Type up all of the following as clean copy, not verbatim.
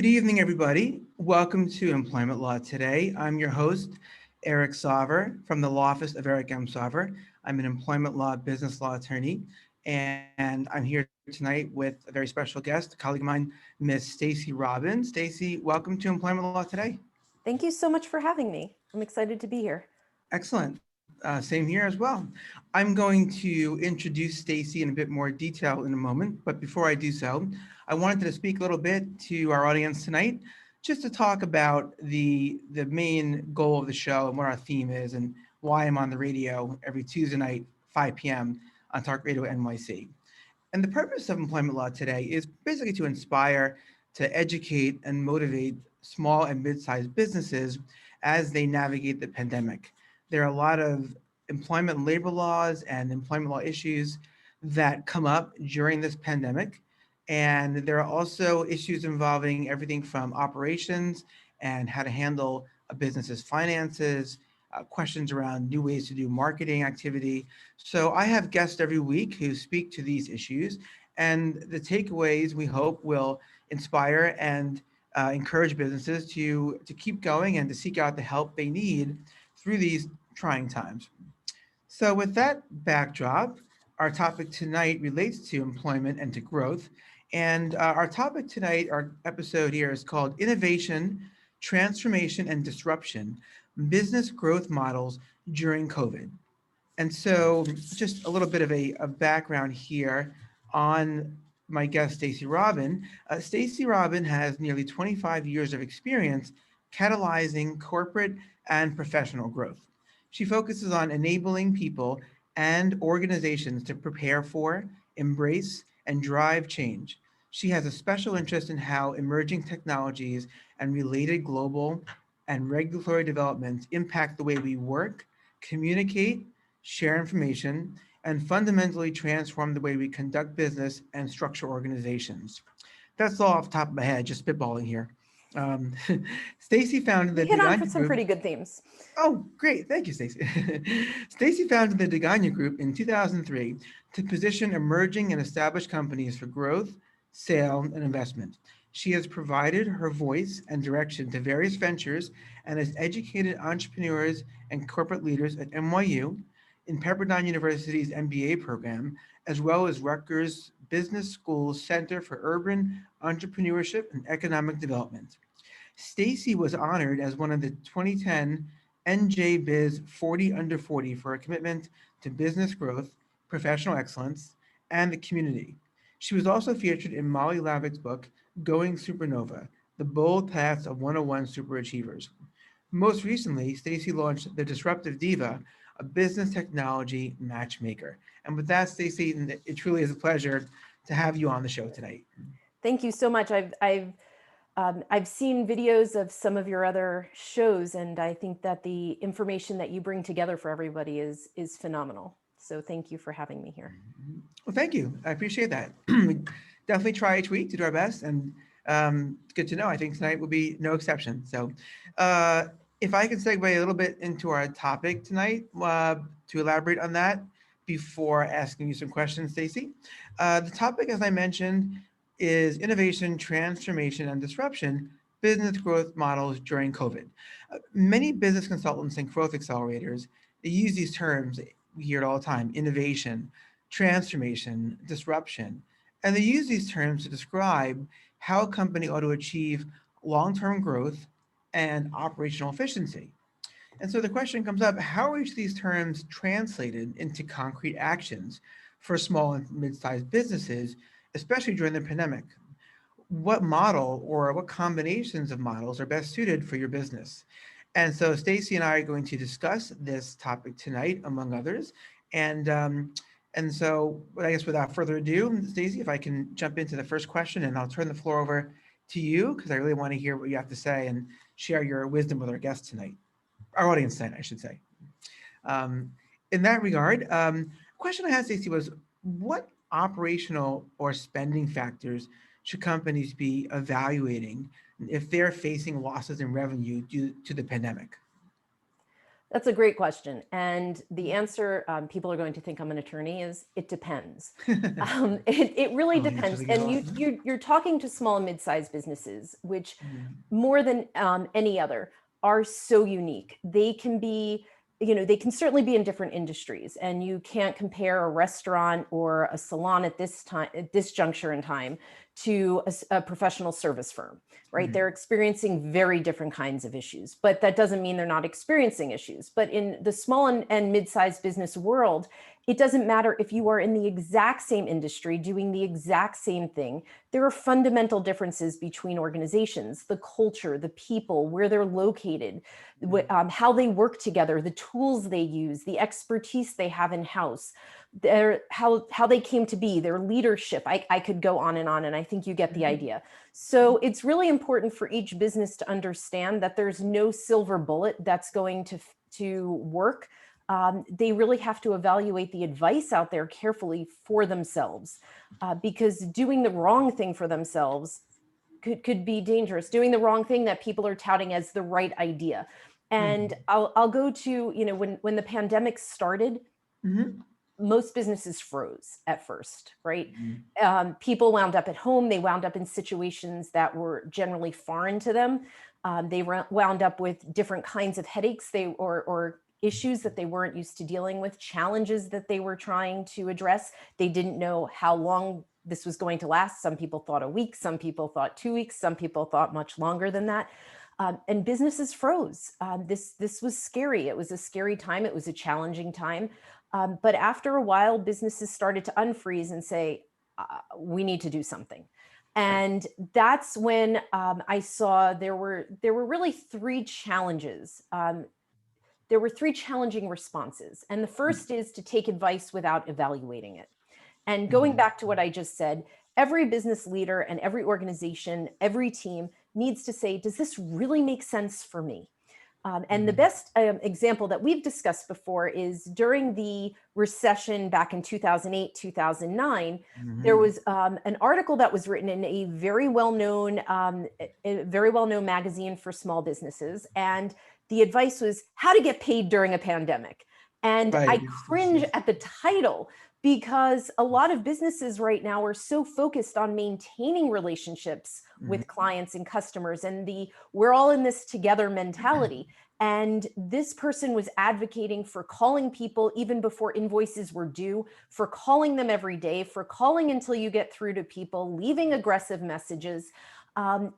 Good evening, everybody. Welcome to Employment Law Today. I'm your host, Eric Sarver from the Law Office of Eric M. Sarver. I'm an employment law, business law attorney, and I'm here tonight with a very special guest, a colleague of mine, Miss Stacy Robin. Stacy, welcome to Employment Law Today. Thank you so much for having me. I'm excited to be here. Excellent. Same here as well. I'm going to introduce Stacy in a bit more detail in a moment, but before I do so, I wanted to speak a little bit to our audience tonight, just to talk about the main goal of the show and what our theme is and why I'm on the radio every Tuesday night, 5 p.m. on Talk Radio NYC. And the purpose of Employment Law Today is basically to inspire, to educate, and motivate small and mid-sized businesses as they navigate the pandemic. There are a lot of employment and labor laws and employment law issues that come up during this pandemic. And there are also issues involving everything from operations and how to handle a business's finances, questions around new ways to do marketing activity. So I have guests every week who speak to these issues, and the takeaways we hope will inspire and encourage businesses to keep going and to seek out the help they need through these trying times. So with that backdrop, our topic tonight relates to employment and to growth. And our topic tonight, our episode here is called Innovation, Transformation, and Disruption, Business Growth Models During COVID. And so just a little bit of a background here on my guest, Stacy Robin. Stacy Robin has nearly 25 years of experience catalyzing corporate and professional growth. She focuses on enabling people and organizations to prepare for, embrace, and drive change. She has a special interest in how emerging technologies and related global and regulatory developments impact the way we work, communicate, share information, and fundamentally transform the way we conduct business and structure organizations. That's all off the top of my head, just spitballing here. Um, Stacy founded We the hit on for Degania some Group. pretty good themes. Oh, great. Thank you, Stacy. Stacy founded the Degania Group in 2003 to position emerging and established companies for growth, sale, and investment. She has provided her voice and direction to various ventures and has educated entrepreneurs and corporate leaders at NYU, in Pepperdine University's MBA program, as well as Rutgers Business School's Center for Urban Entrepreneurship and Economic Development. Stacy was honored as one of the 2010 NJ Biz 40 Under 40 for a commitment to business growth, professional excellence, and the community. She was also featured in Molly Lavick's book, Going Supernova, The Bold Paths of 101 Superachievers. Most recently, Stacy launched the Disruptive Diva, a business technology matchmaker. And with that, Stacy, it truly is a pleasure to have you on the show tonight. Thank you so much. I've seen videos of some of your other shows, and I think that the information that you bring together for everybody is phenomenal. So thank you for having me here. Well, thank you. I appreciate that. We definitely try each week to do our best, and it's good to know. I think tonight will be no exception. So if I could segue a little bit into our topic tonight to elaborate on that before asking you some questions, Stacy. The topic, as I mentioned, is innovation, transformation, and disruption, business growth models during COVID. Many business consultants and growth accelerators, they use these terms, we hear it all the time, innovation, transformation, disruption, and they use these terms to describe how a company ought to achieve long-term growth and operational efficiency. And so the question comes up, how are each of these terms translated into concrete actions for small and mid-sized businesses, especially during the pandemic? What model or what combinations of models are best suited for your business? And so Stacy and I are going to discuss this topic tonight, among others. And so I guess without further ado, Stacy, if I can jump into the first question, and I'll turn the floor over to you because I really want to hear what you have to say and share your wisdom with our guests tonight, our audience tonight, I should say. In that regard, question I had, Stacy, was what operational or spending factors should companies be evaluating if they're facing losses in revenue due to the pandemic? That's a great question. And the answer, people are going to think I'm an attorney, is it depends. It really Oh, that's depends. really good. And you're talking to small and mid-sized businesses, which Mhm. more than any other are so unique. They can be, they can certainly be in different industries, and you can't compare a restaurant or a salon at this juncture in time to a professional service firm, right? Mhm. They're experiencing very different kinds of issues, but that doesn't mean they're not experiencing issues. But in the small and mid-sized business world, it doesn't matter if you are in the exact same industry doing the exact same thing. There are fundamental differences between organizations, the culture, the people, where they're located, how they work together, the tools they use, the expertise they have in-house, how they came to be, their leadership. I could go on, and I think you get the idea. So it's really important for each business to understand that there's no silver bullet that's going to work. They really have to evaluate the advice out there carefully for themselves, because doing the wrong thing for themselves could be dangerous. Doing the wrong thing that people are touting as the right idea. And I'll go to, when the pandemic started, Mhm. most businesses froze at first, right? Mhm. People wound up at home. They wound up in situations that were generally foreign to them. They wound up with different kinds of headaches or issues that they weren't used to dealing with, challenges that they were trying to address. They didn't know how long this was going to last. Some people thought a week, some people thought 2 weeks, some people thought much longer than that. And businesses froze. This was scary. It was a scary time. It was a challenging time. But after a while, businesses started to unfreeze and say, we need to do something. And that's when I saw there were really three challenges. There were three challenging responses. And the first is to take advice without evaluating it. And going Mhm. back to what I just said, every business leader and every organization, every team needs to say, does this really make sense for me? And the Mhm. best example that we've discussed before is during the recession back in 2008, 2009, there Mhm. was an article that was written in a very well-known magazine for small businesses. And the advice was how to get paid during a pandemic. And Right. I Yes, yes, cringe yes. at the title because a lot of businesses right now are so focused on maintaining relationships Mhm. with clients and customers and the we're all in this together mentality. And this person was advocating for calling people even before invoices were due, for calling them every day, for calling until you get through to people, leaving aggressive messages.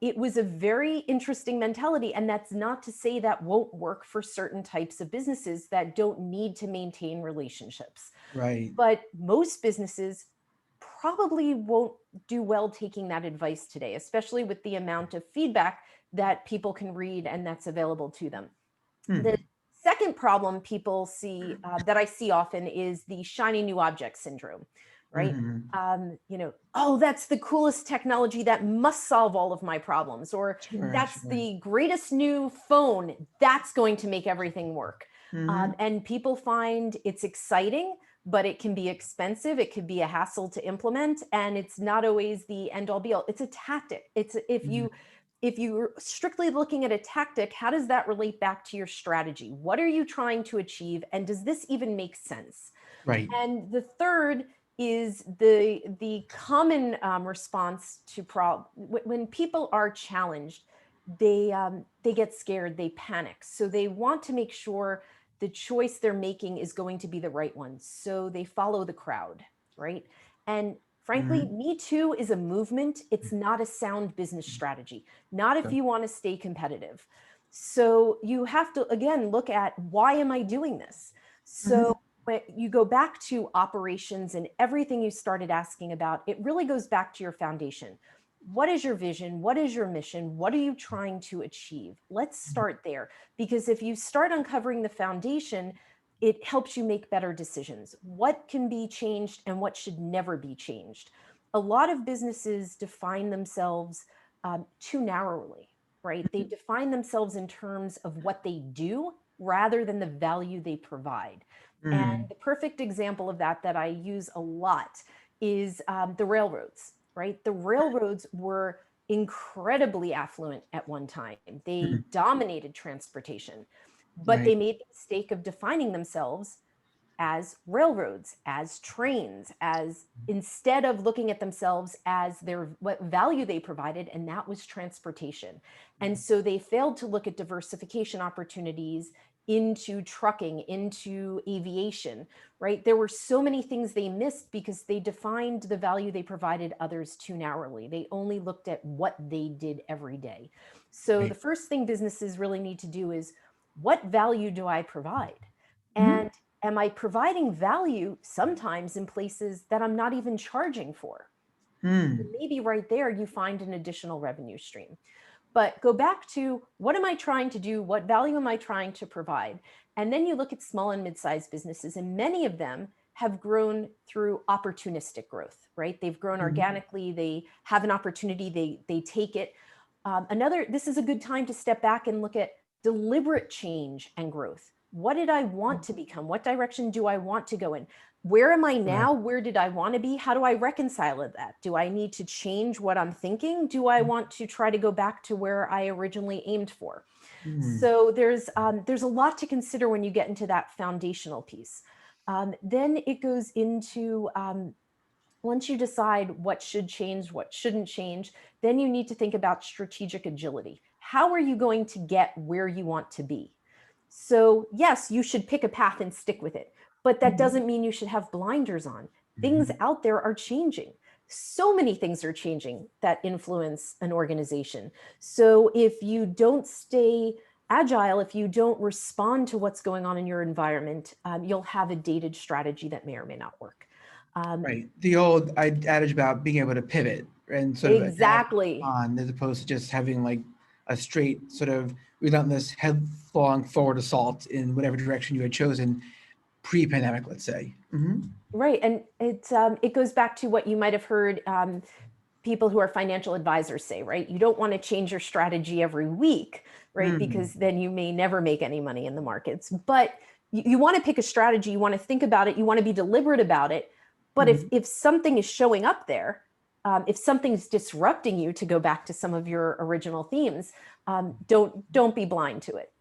It was a very interesting mentality. And that's not to say that won't work for certain types of businesses that don't need to maintain relationships. Right. But most businesses probably won't do well taking that advice today, especially with the amount of feedback that people can read and that's available to them. The Hmm. second problem people see that I see often is the shiny new object syndrome, right? Mhm. Oh, that's the coolest technology that must solve all of my problems, or Sure, that's sure. the greatest new phone that's going to make everything work. Mhm. And people find it's exciting, but it can be expensive. It could be a hassle to implement, and it's not always the end all be all. It's a tactic. Mhm. If you're strictly looking at a tactic, how does that relate back to your strategy? What are you trying to achieve? And does this even make sense? Right. And the third is the common response to when people are challenged, they get scared, they panic. So they want to make sure the choice they're making is going to be the right one. So they follow the crowd, right? And frankly, Mhm. Me Too is a movement. It's not a sound business strategy, not if Okay. you want to stay competitive. So you have to, again, look at why am I doing this? So Mhm. when you go back to operations and everything you started asking about, it really goes back to your foundation. What is your vision? What is your mission? What are you trying to achieve? Let's start there. Because if you start uncovering the foundation, it helps you make better decisions. What can be changed and what should never be changed? A lot of businesses define themselves too narrowly, right? They define themselves in terms of what they do rather than the value they provide. And Mhm. the perfect example of that I use a lot is the railroads, right? The railroads were incredibly affluent at one time. They Mhm. dominated transportation. but they Right. made the mistake of defining themselves as railroads, as trains, as instead of looking at themselves as what value they provided, and that was transportation. And so they failed to look at diversification opportunities into trucking, into aviation, right? There were so many things they missed because they defined the value they provided others too narrowly. They only looked at what they did every day. So Right. the first thing businesses really need to do is, what value do I provide? Mhm. And am I providing value sometimes in places that I'm not even charging for? Mm. Maybe right there you find an additional revenue stream. But go back to, what am I trying to do? What value am I trying to provide? And then you look at small and mid-sized businesses, and many of them have grown through opportunistic growth, right? They've grown Mhm. organically. They have an opportunity. They take it. This is a good time to step back and look at deliberate change and growth. What did I want to become? What direction do I want to go in? Where am I Right. now? Where did I want to be? How do I reconcile that? Do I need to change what I'm thinking? Do I want to try to go back to where I originally aimed for? Mm. So there's a lot to consider when you get into that foundational piece. Then it goes into, once you decide what should change, what shouldn't change, then you need to think about strategic agility. How are you going to get where you want to be? So yes, you should pick a path and stick with it, but that Mhm. doesn't mean you should have blinders on. Things Mhm. out there are changing. So many things are changing that influence an organization. So if you don't stay agile, if you don't respond to what's going on in your environment, you'll have a dated strategy that may or may not work. Um, Right. The old adage about being able to pivot and sort of adapt exactly. on, as opposed to just having like a straight sort of relentless headlong forward assault in whatever direction you had chosen pre-pandemic, let's say. Hmm. Right. And it goes back to what you might have heard people who are financial advisors say, right? You don't want to change your strategy every week, right? Mm. Because then you may never make any money in the markets. But you want to pick a strategy, you want to think about it, you want to be deliberate about it. But Mhm. if something is showing up there, if something's disrupting you, to go back to some of your original themes, don't be blind to it.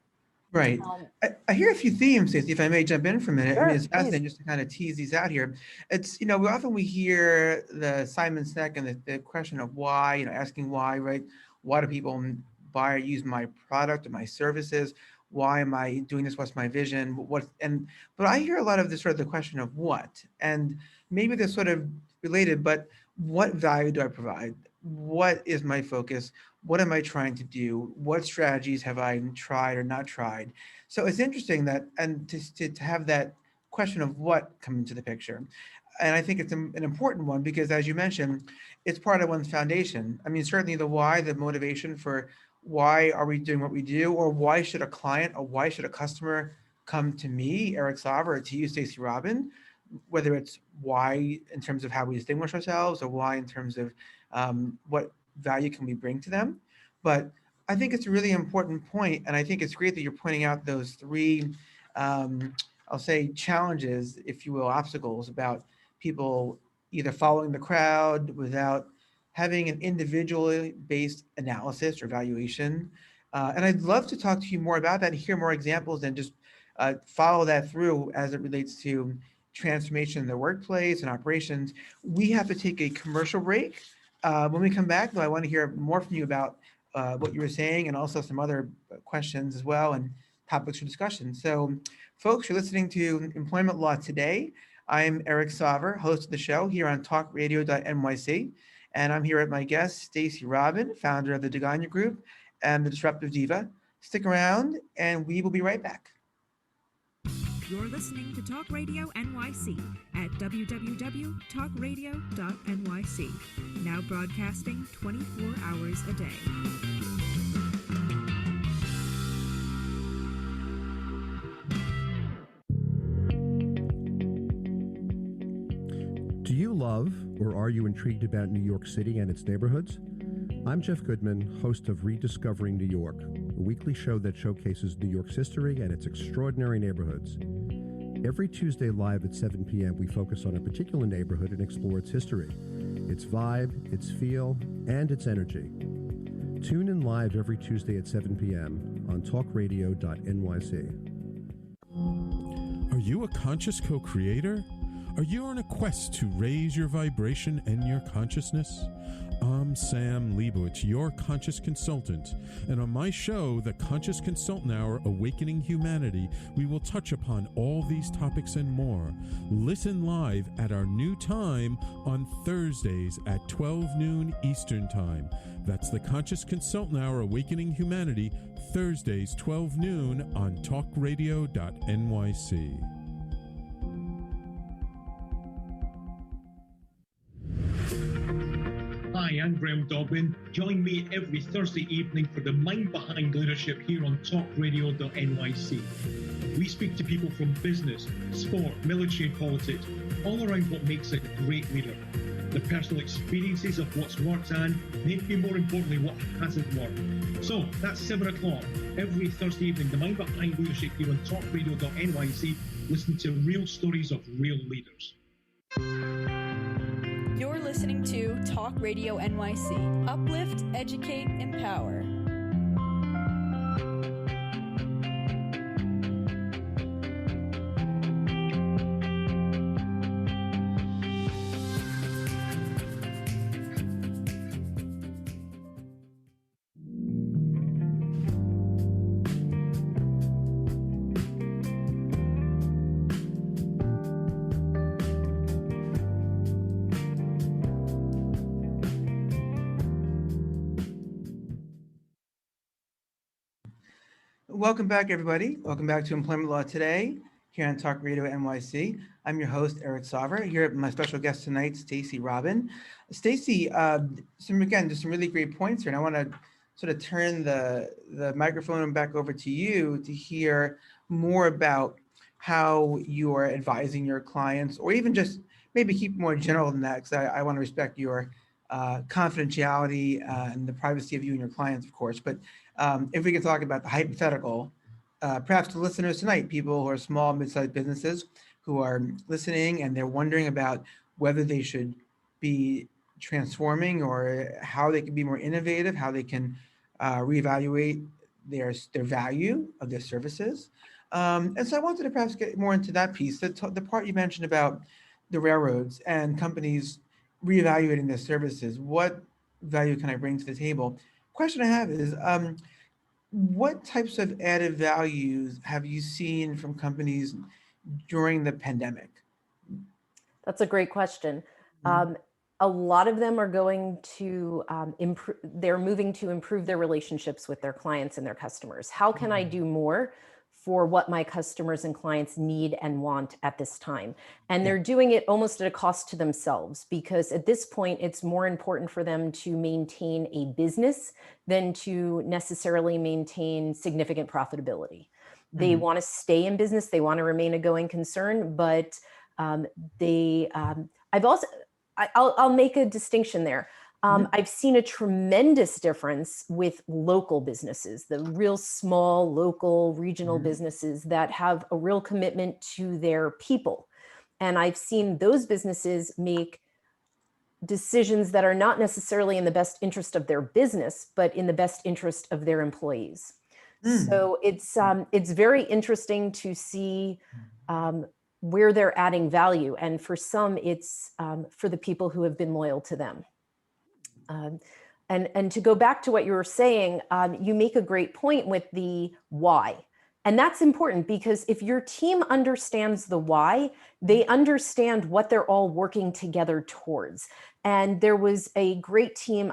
Right. Um, I hear a few themes, Stacey, if I may jump in for a minute. I mean, sure, it's please. fascinating just to kind of tease these out here. It's, we hear the Simon Sinek and the question of why, asking why, right? Why do people buy or use my product or my services? Why am I doing this? What's my vision? But I hear a lot of this sort of the question of what, and maybe they're sort of related, but what value do I provide? What is my focus? What am I trying to do? What strategies have I tried or not tried? So it's interesting that, and to have that question of what come into the picture. And I think it's an important one because, as you mentioned, it's part of one's foundation. I mean, certainly the why, the motivation for why are we doing what we do, or why should a client or why should a customer come to me, Eric Sarver, or to you, Stacy Robin, whether it's why in terms of how we distinguish ourselves or why in terms of what value can we bring to them. But I think it's a really important point, and I think it's great that you're pointing out those three, I'll say, challenges, if you will, obstacles about people either following the crowd without having an individually based analysis or evaluation. And I'd love to talk to you more about that and hear more examples and just follow that through as it relates to transformation in the workplace and operations. We have to take a commercial break. When we come back, though, I want to hear more from you about what you were saying and also some other questions as well and topics for discussion. So, folks, you're listening to Employment Law Today. I'm Eric Sauver, host of the show here on talkradio.nyc. And I'm here with my guest, Stacy Robin, founder of the Degania Group and the Disruptive Diva. Stick around and we will be right back. You're listening to Talk Radio NYC at www.talkradio.nyc. Now broadcasting 24 hours a day. Do you love or are you intrigued about New York City and its neighborhoods? I'm Jeff Goodman, host of Rediscovering New York, a weekly show that showcases New York's history and its extraordinary neighborhoods. Every Tuesday live at 7 p.m., we focus on a particular neighborhood and explore its history, its vibe, its feel, and its energy. Tune in live every Tuesday at 7 p.m. on talkradio.nyc. Are you a conscious co-creator? Are you on a quest to raise your vibration and your consciousness? I'm Sam Leibowitz, your conscious consultant, and on my show, The Conscious Consultant Hour, Awakening Humanity, we will touch upon all these topics and more. Listen live at our new time on Thursdays at 12 noon Eastern Time. That's The Conscious Consultant Hour, Awakening Humanity, Thursdays 12 noon on talkradio.nyc. Hi, I'm Graham Dobbin. Join me every Thursday evening for the Mind Behind Leadership here on talkradio.nyc. We speak to people from business, sport, military and politics, all around what makes a great leader. The personal experiences of what's worked and, maybe more importantly, what hasn't worked. So that's 7 o'clock every Thursday evening, the Mind Behind Leadership here on talkradio.nyc. Listen to real stories of real leaders. You're listening to Talk Radio NYC. Uplift, educate, empower. Welcome back, everybody. Welcome back to Employment Law Today here on Talk Radio NYC. I'm your host, Eric Sarver. Here with my special guest tonight, Stacy Robin. Stacy, some really great points here, and I want to sort of turn the microphone back over to you to hear more about how you are advising your clients, or even just maybe keep more general than that, because I want to respect your confidentiality and the privacy of you and your clients, of course. But if we can talk about the hypothetical, perhaps to listeners tonight, people who are small, mid-sized businesses who are listening and they're wondering about whether they should be transforming or how they can be more innovative, how they can reevaluate their value of their services. And so I wanted to perhaps get more into that piece, the part you mentioned about the railroads and companies reevaluating their services. What value can I bring to the table? Question I have is, what types of added values have you seen from companies during the pandemic? That's a great question. Mm-hmm. A lot of them are going to improve, they're moving to improve their relationships with their clients and their customers. How can I do more for what my customers and clients need and want at this time? And they're doing it almost at a cost to themselves, because at this point, it's more important for them to maintain a business than to necessarily maintain significant profitability. They want to stay in business. They want to remain a going concern, but I'll make a distinction there. I've seen a tremendous difference with local businesses, the real small, local, regional businesses that have a real commitment to their people. And I've seen those businesses make decisions that are not necessarily in the best interest of their business, but in the best interest of their employees. So it's very interesting to see where they're adding value. And for some, it's for the people who have been loyal to them. And to go back to what you were saying, you make a great point with the why. And that's important, because if your team understands the why, they understand what they're all working together towards. And there was a great team,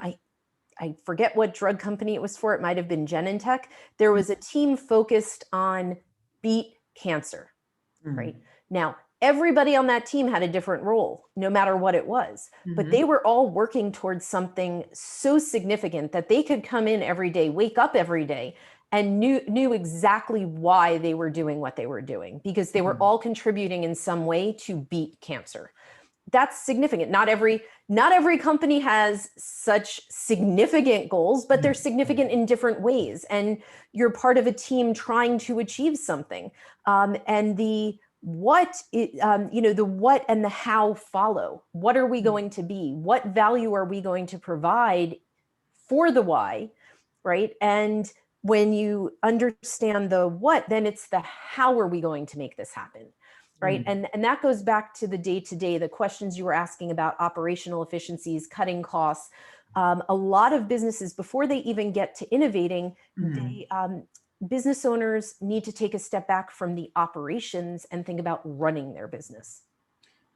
I forget what drug company it was for, it might have been Genentech. There was a team focused on beat cancer, right? Now, everybody on that team had a different role, no matter what it was, but they were all working towards something so significant that they could come in every day, wake up every day, and knew exactly why they were doing what they were doing, because they were all contributing in some way to beat cancer. That's significant. Not every company has such significant goals, but they're significant in different ways. And you're part of a team trying to achieve something. And the what and the how follow. What are we going to be? What value are we going to provide for the why, right? And when you understand the what, then it's the how are we going to make this happen, right? And that goes back to the day-to-day, the questions you were asking about operational efficiencies, cutting costs. A lot of businesses, before they even get to innovating, they, business owners need to take a step back from the operations and think about running their business.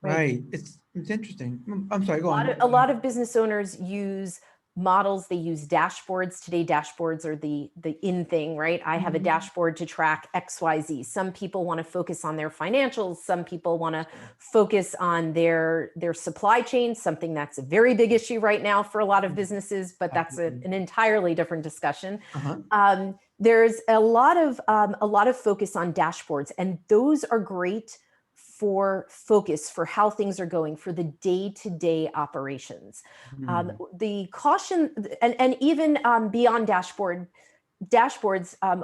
Right. It's interesting. I'm sorry, go on. A lot of business owners use models, they use dashboards. Today, dashboards are the in thing, right? I have a dashboard to track XYZ. Some people want to focus on their financials. Some people want to focus on their supply chain, something that's a very big issue right now for a lot of businesses, but that's an entirely different discussion. There's a lot of focus on dashboards, and those are great for focus, for how things are going, for the day-to-day operations. The caution, and even beyond dashboards,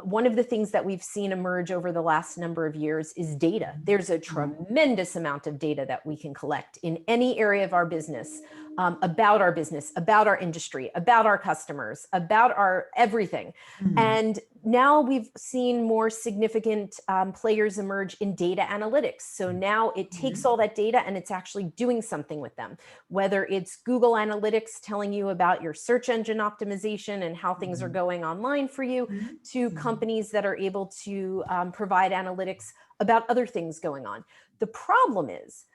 one of the things that we've seen emerge over the last number of years is data. There's a tremendous amount of data that we can collect in any area of our business, about our industry, about our customers, about our everything. And now we've seen more significant players emerge in data analytics. So now it takes all that data and it's actually doing something with them, whether it's Google Analytics telling you about your search engine optimization and how things are going online for you, to companies that are able to provide analytics about other things going on. The problem is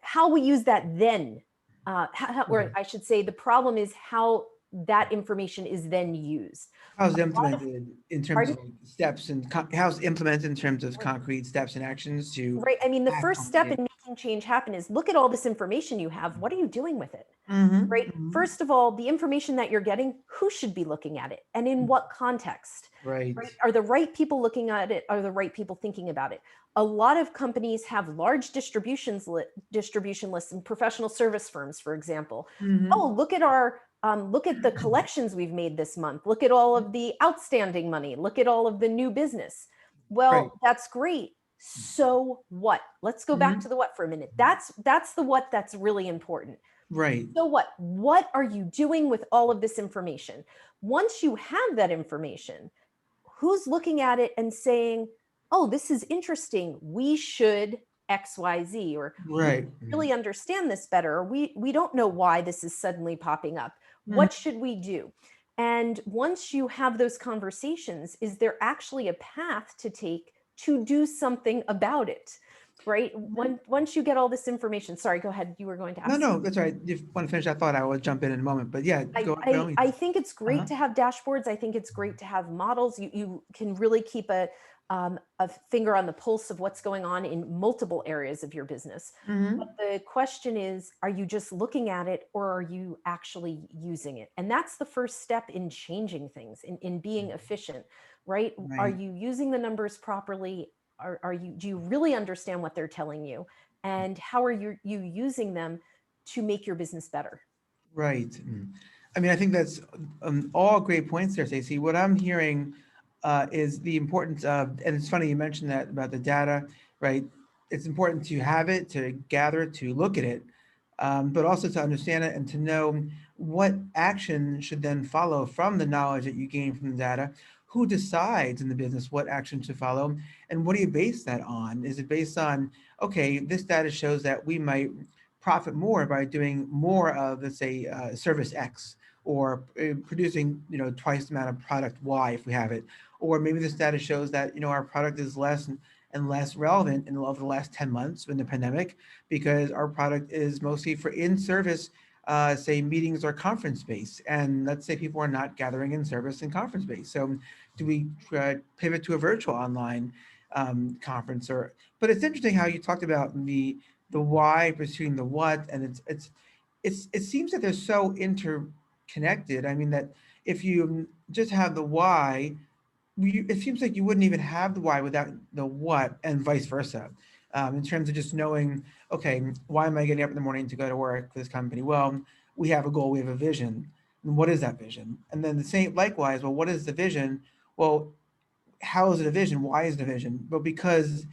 how we use that then, or I should say the problem is how that information is then used. How's it implemented in terms of steps, and how's it implemented in terms of concrete steps and actions to? Right. I mean, the first step in making change happen is look at all this information you have. What are you doing with it? Right. First of all, the information that you're getting, who should be looking at it and in what context? Right. Are the right people looking at it? Are the right people thinking about it? A lot of companies have large distribution lists and professional service firms, for example. Oh, look at the collections we've made this month. Look at all of the outstanding money. Look at all of the new business. Well, that's great. So what? Let's go back to the what for a minute. That's the what that's really important. Right. So what are you doing with all of this information? Once you have that information, who's looking at it and saying, oh, this is interesting, we should XYZ, or we really understand this better, or we don't know why this is suddenly popping up. What should we do? And once you have those conversations, is there actually a path to take to do something about it? Right? Once you get all this information, sorry, go ahead. You were going to ask. No, that's all right. If you want to finish that thought, I will jump in a moment. But yeah, I think it's great to have dashboards. I think it's great to have models. You can really keep a finger on the pulse of what's going on in multiple areas of your business. But the question is, are you just looking at it, or are you actually using it? And that's the first step in changing things, in being efficient, right? Are you using the numbers properly? Do you really understand what they're telling you? And how are you using them to make your business better? Right. I mean, I think that's all great points there, Stacy. What I'm hearing is the importance of, and it's funny you mentioned that about the data, right? It's important to have it, to gather it, to look at it, but also to understand it and to know what action should then follow from the knowledge that you gain from the data. Who decides in the business what action to follow, and what do you base that on? Is it based on, okay, this data shows that we might profit more by doing more of, let's say, service X, or producing, twice the amount of product Y if we have it, or maybe this data shows that, our product is less and less relevant over the last 10 months in the pandemic, because our product is mostly for in-service, say, meetings or conference space. And let's say people are not gathering in service and conference space. So do we pivot to a virtual online conference? But it's interesting how you talked about the why pursuing the what, and it seems that they're so interconnected. I mean, that if you just have the why, it seems like you wouldn't even have the why without the what, and vice versa. In terms of just knowing, okay, why am I getting up in the morning to go to work for this company? Well, we have a goal, we have a vision. And what is that vision? And then the same, likewise, well, what is the vision? Well, how is it a vision? Why is it a vision? Well, because,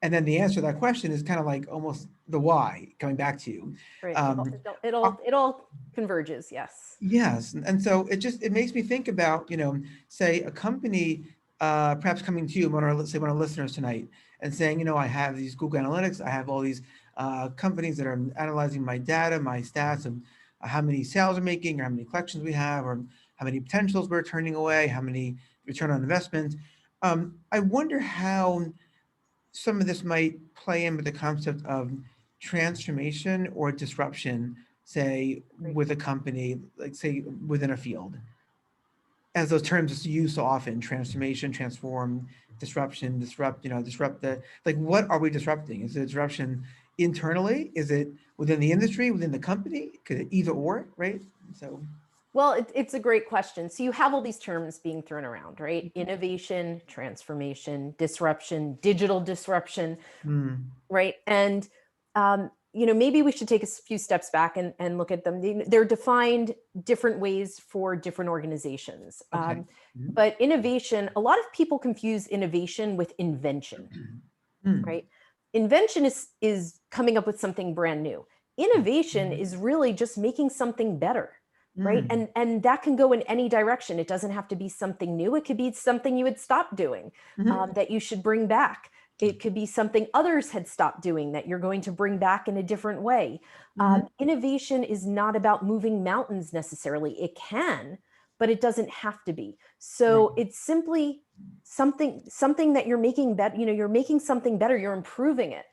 And then the answer to that question is kind of like almost the why, coming back to you. Right. Uh, It all converges. Yes. Yes, and so it makes me think about, say a company perhaps coming to you, one of our listeners tonight, and saying, I have these Google Analytics, I have all these companies that are analyzing my data, my stats, and how many sales we're making, or how many collections we have, or how many potentials we're turning away, how many return on investment. I wonder how some of this might play in with the concept of transformation or disruption, say, Great. with a company, like say within a field, as those terms are used so often: transformation, transform, disruption, disrupt, disrupt like, what are we disrupting? Is it disruption internally? Is it within the industry, within the company? Could it either or, right? So. Well, it's a great question. So you have all these terms being thrown around, right? Innovation, transformation, disruption, digital disruption, right? And, maybe we should take a few steps back and look at them. They're defined different ways for different organizations. Okay. But innovation, a lot of people confuse innovation with invention, right? Invention is coming up with something brand new. Innovation is really just making something better. Right. And that can go in any direction. It doesn't have to be something new. It could be something you had stopped doing that you should bring back. It could be something others had stopped doing that you're going to bring back in a different way. Innovation is not about moving mountains necessarily. It can, but it doesn't have to be. So it's simply something that you're making better. You're making something better. You're improving it.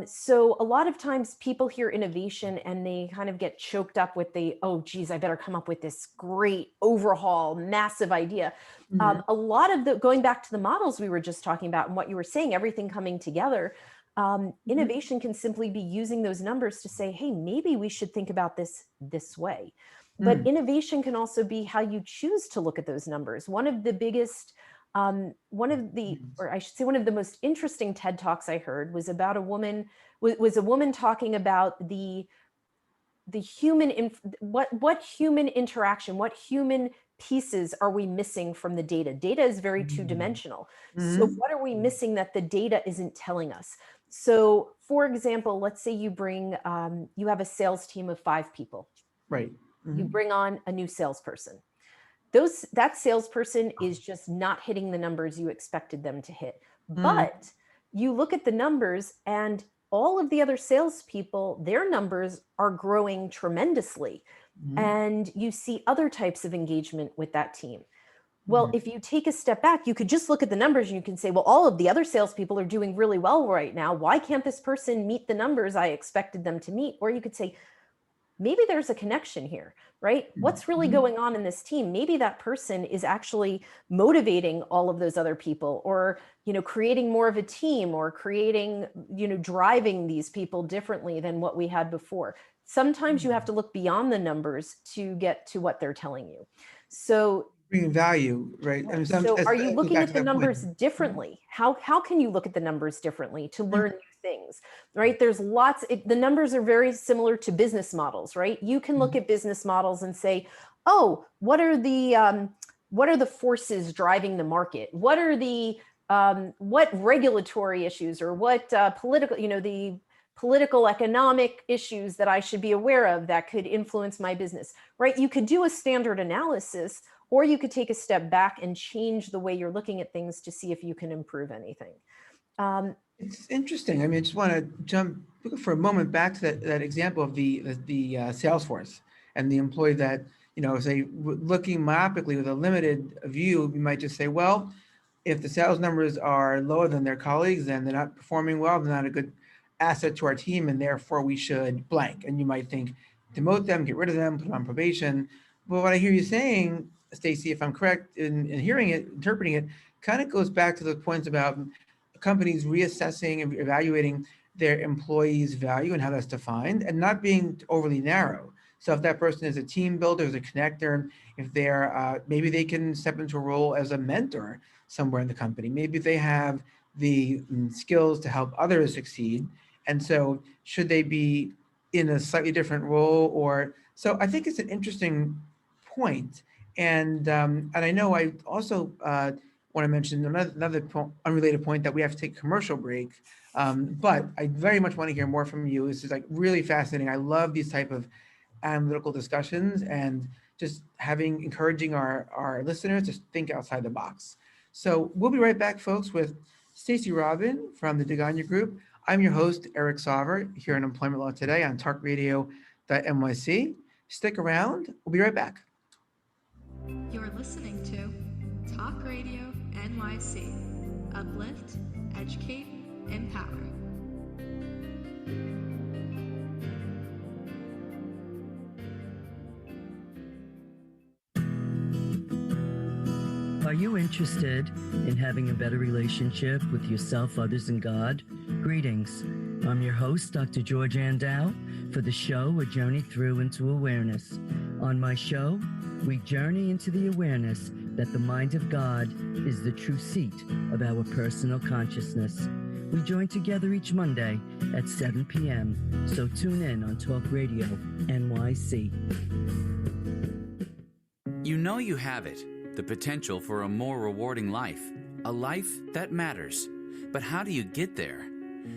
So a lot of times people hear innovation and they kind of get choked up with oh, geez, I better come up with this great overhaul, massive idea. A lot of going back to the models we were just talking about and what you were saying, everything coming together, innovation can simply be using those numbers to say, hey, maybe we should think about this way. But innovation can also be how you choose to look at those numbers. One of the most interesting TED Talks I heard was about a woman talking about the human, what human interaction, what human pieces are we missing from the data? Data is very two-dimensional. So what are we missing that the data isn't telling us? So for example, let's say you have a sales team of 5 people. Right. You bring on a new salesperson. That salesperson is just not hitting the numbers you expected them to hit. But you look at the numbers and all of the other salespeople, their numbers are growing tremendously. And you see other types of engagement with that team. Well, if you take a step back, you could just look at the numbers and you can say, well, all of the other salespeople are doing really well right now. Why can't this person meet the numbers I expected them to meet? Or you could say, maybe there's a connection here, right? What's really going on in this team? Maybe that person is actually motivating all of those other people, or, creating more of a team, or creating, driving these people differently than what we had before. Sometimes you have to look beyond the numbers to get to what they're telling you. So Bringing value, right? I mean, so are you looking at the numbers differently? How can you look at the numbers differently to learn new things, right? There's the numbers are very similar to business models, right? You can look at business models and say, oh, what are the forces driving the market? What are what regulatory issues, or what political, the political economic issues that I should be aware of that could influence my business, right? You could do a standard analysis, or you could take a step back and change the way you're looking at things to see if you can improve anything. It's interesting. I mean, I just want to jump for a moment back to that example of the Salesforce and the employee that, say, looking myopically with a limited view, you might just say, well, if the sales numbers are lower than their colleagues, then they're not performing well, they're not a good asset to our team, and therefore we should blank. And you might think, demote them, get rid of them, put them on probation. But what I hear you saying, Stacy, if I'm correct in hearing it, interpreting it, kind of goes back to the points about companies reassessing and evaluating their employees' value and how that's defined, and not being overly narrow. So if that person is a team builder, is a connector, if they're maybe they can step into a role as a mentor somewhere in the company. Maybe they have the skills to help others succeed. And so should they be in a slightly different role? Or so I think it's an interesting point. And I know I also want to mention another unrelated point that we have to take a commercial break. But I very much want to hear more from you. This is like really fascinating. I love these type of analytical discussions and just encouraging our listeners to think outside the box. So we'll be right back, folks, with Stacy Robin from the Degania Group. I'm your host, Eric Sarver, here on Employment Law Today on talkradio.nyc. Stick around. We'll be right back. You're listening to Talk Radio NYC. Uplift, educate, empower. Are you interested in having a better relationship with yourself, others, and God? Greetings. I'm your host, Dr. George Andow, for the show A Journey Through into Awareness. On my show, we journey into the awareness that the mind of God is the true seat of our personal consciousness. We join together each Monday at 7 p.m., so tune in on Talk Radio NYC. You know you have it. The potential for a more rewarding life, a life that matters. But how do you get there?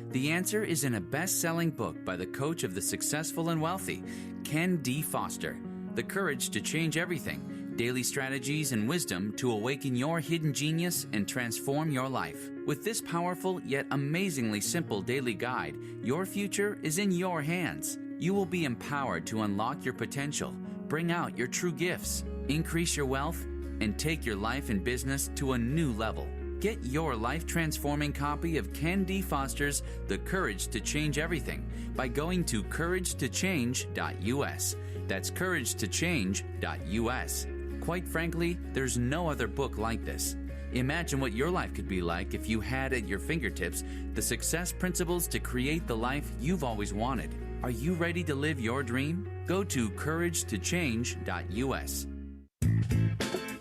The answer is in a best-selling book by the coach of the successful and wealthy, Ken D. Foster, The Courage to Change Everything, Daily Strategies and Wisdom to Awaken Your Hidden Genius and Transform Your Life. With this powerful yet amazingly simple daily guide, your future is in your hands. You will be empowered to unlock your potential, bring out your true gifts, increase your wealth, and take your life and business to a new level. Get your life-transforming copy of Ken D. Foster's The Courage to Change Everything by going to couragetochange.us. That's couragetochange.us. Quite frankly, there's no other book like this. Imagine what your life could be like if you had at your fingertips the success principles to create the life you've always wanted. Are you ready to live your dream? Go to couragetochange.us.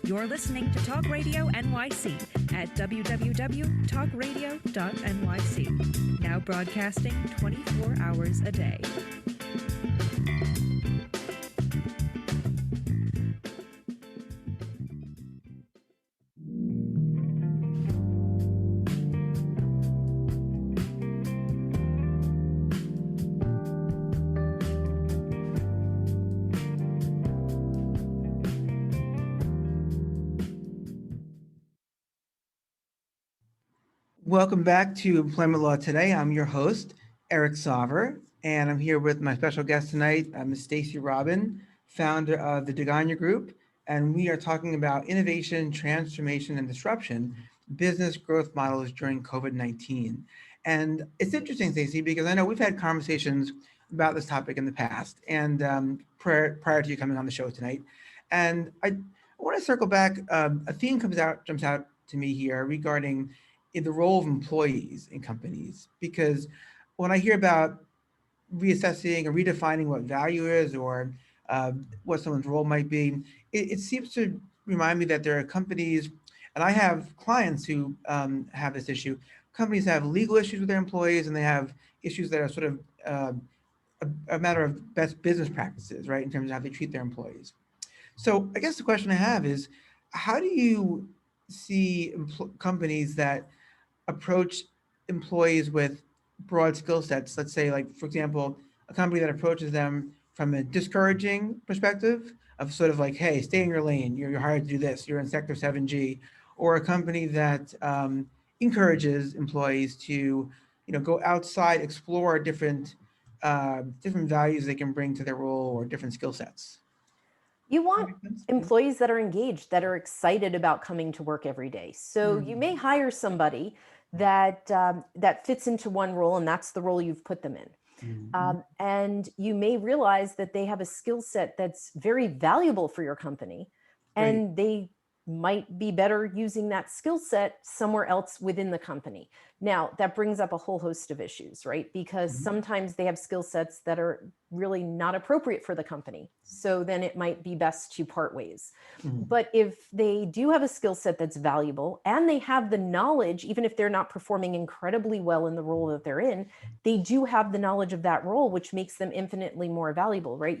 You're listening to Talk Radio NYC at www.talkradio.nyc. Now broadcasting 24 hours a day. Welcome back to Employment Law Today. I'm your host, Eric Sarver, and I'm here with my special guest tonight, Ms. Stacy Robin, founder of the Degania Group, and we are talking about innovation, transformation, and disruption, business growth models during COVID-19. And it's interesting, Stacy, because I know we've had conversations about this topic in the past, and prior to you coming on the show tonight. And I want to circle back. A theme jumps out to me here regarding in the role of employees in companies, because when I hear about reassessing or redefining what value is or what someone's role might be, it seems to remind me that there are companies, and I have clients who have this issue. Companies have legal issues with their employees, and they have issues that are sort of a matter of best business practices, right, in terms of how they treat their employees. So I guess the question I have is, how do you see companies that approach employees with broad skill sets? Let's say, like, for example, a company that approaches them from a discouraging perspective of sort of like, hey, stay in your lane, you're hired to do this, you're in sector 7G, or a company that encourages employees to, go outside, explore different values they can bring to their role or different skill sets. You want employees that are engaged, that are excited about coming to work every day. So you may hire somebody that fits into one role, and that's the role you've put them in. And you may realize that they have a skill set that's very valuable for your company, and they might be better using that skill set somewhere else within the company. Now, that brings up a whole host of issues, right? Because sometimes they have skill sets that are really not appropriate for the company. So then it might be best to part ways. But if they do have a skill set that's valuable and they have the knowledge, even if they're not performing incredibly well in the role that they're in, they do have the knowledge of that role, which makes them infinitely more valuable, right?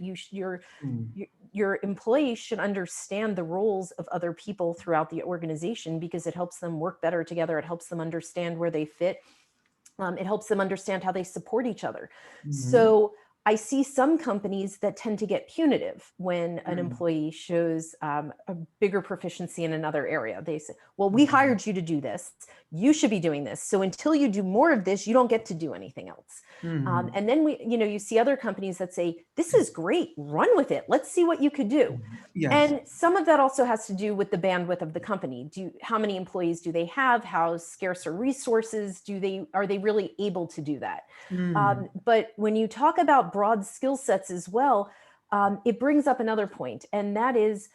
your employees should understand the roles of other people throughout the organization, because it helps them work better together. It helps them understand where they fit. It helps them understand how they support each other. So I see some companies that tend to get punitive when an employee shows a bigger proficiency in another area. They say, well, we hired you to do this. You should be doing this. So until you do more of this, you don't get to do anything else. And then you see other companies that say, this is great, run with it. Let's see what you could do. Yes. And some of that also has to do with the bandwidth of the company. How many employees do they have? How scarce are resources? Are they really able to do that? But when you talk about broad skill sets as well, it brings up another point, and that is,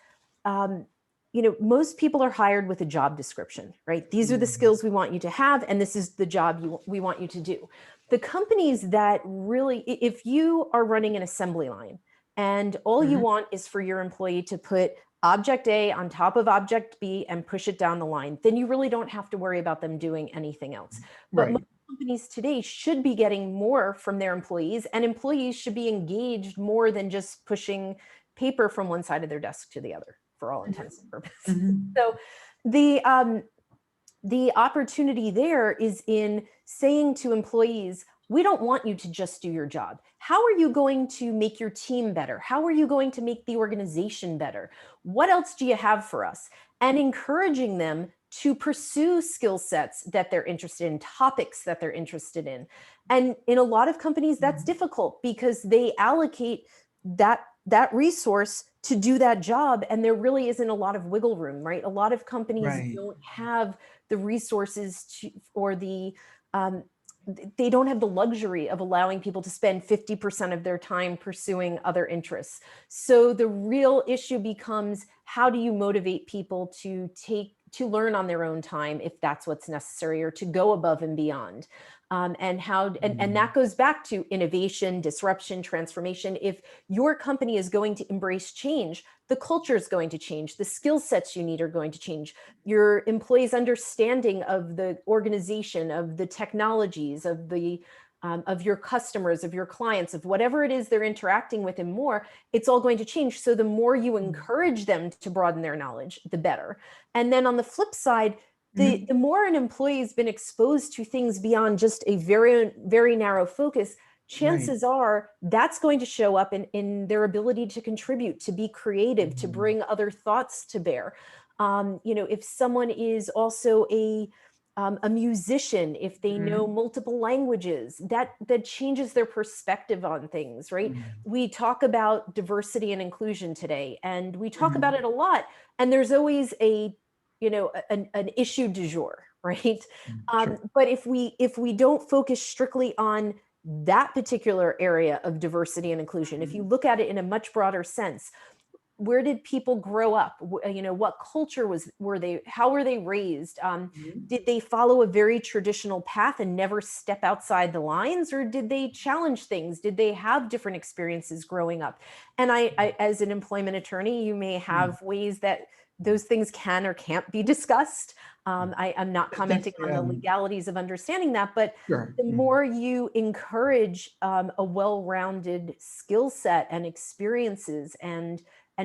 most people are hired with a job description, right? These are the skills we want you to have, and this is the job we want you to do. The companies that really, if you are running an assembly line and all you want is for your employee to put object A on top of object B and push it down the line, then you really don't have to worry about them doing anything else. But most companies today should be getting more from their employees, and employees should be engaged more than just pushing paper from one side of their desk to the other, for all intents and purposes. So the opportunity there is in saying to employees, we don't want you to just do your job. How are you going to make your team better? How are you going to make the organization better? What else do you have for us? And encouraging them to pursue skill sets that they're interested in, topics that they're interested in. And in a lot of companies, that's difficult because they allocate that resource to do that job, and there really isn't a lot of wiggle room, right? A lot of companies don't have the resources or they don't have the luxury of allowing people to spend 50% of their time pursuing other interests. So the real issue becomes, how do you motivate people to learn on their own time, if that's what's necessary, or to go above and beyond? And that goes back to innovation, disruption, transformation. If your company is going to embrace change, the culture is going to change. The skill sets you need are going to change. Your employees' understanding of the organization, of the technologies, of your customers, of your clients, of whatever it is they're interacting with, and more, it's all going to change. So the more you encourage them to broaden their knowledge, the better. And then on the flip side, the more an employee has been exposed to things beyond just a very, very narrow focus, chances are that's going to show up in their ability to contribute, to be creative, to bring other thoughts to bear. If someone is also a musician, if they know multiple languages, that changes their perspective on things, right? We talk about diversity and inclusion today, and we talk about it a lot, and there's always an issue du jour, right? But if we don't focus strictly on that particular area of diversity and inclusion, if you look at it in a much broader sense, where did people grow up? What culture how were they raised? Did they follow a very traditional path and never step outside the lines, or did they challenge things? Did they have different experiences growing up? And I as an employment attorney, you may have ways that those things can or can't be discussed. I'm not commenting on the legalities of understanding that, but the more you encourage a well-rounded skill set and experiences and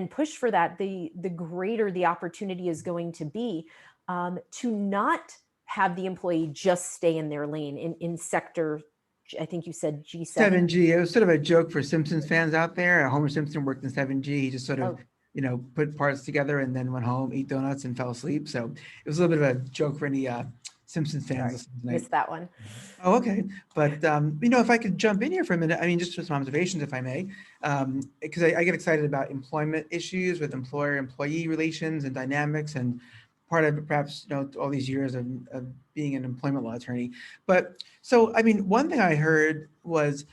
push for that, the greater the opportunity is going to be to not have the employee just stay in their lane in sector, I think you said G7. 7G. It was sort of a joke for Simpsons fans out there. Homer Simpson worked in 7G. He just sort of, put parts together and then went home, ate donuts, and fell asleep. So it was a little bit of a joke for any Simpsons fans. Missed that one. Oh, okay. But, if I could jump in here for a minute, just some observations, if I may, because I get excited about employment issues with employer-employee relations and dynamics, and part of it, perhaps, all these years of being an employment law attorney. But so, one thing I heard was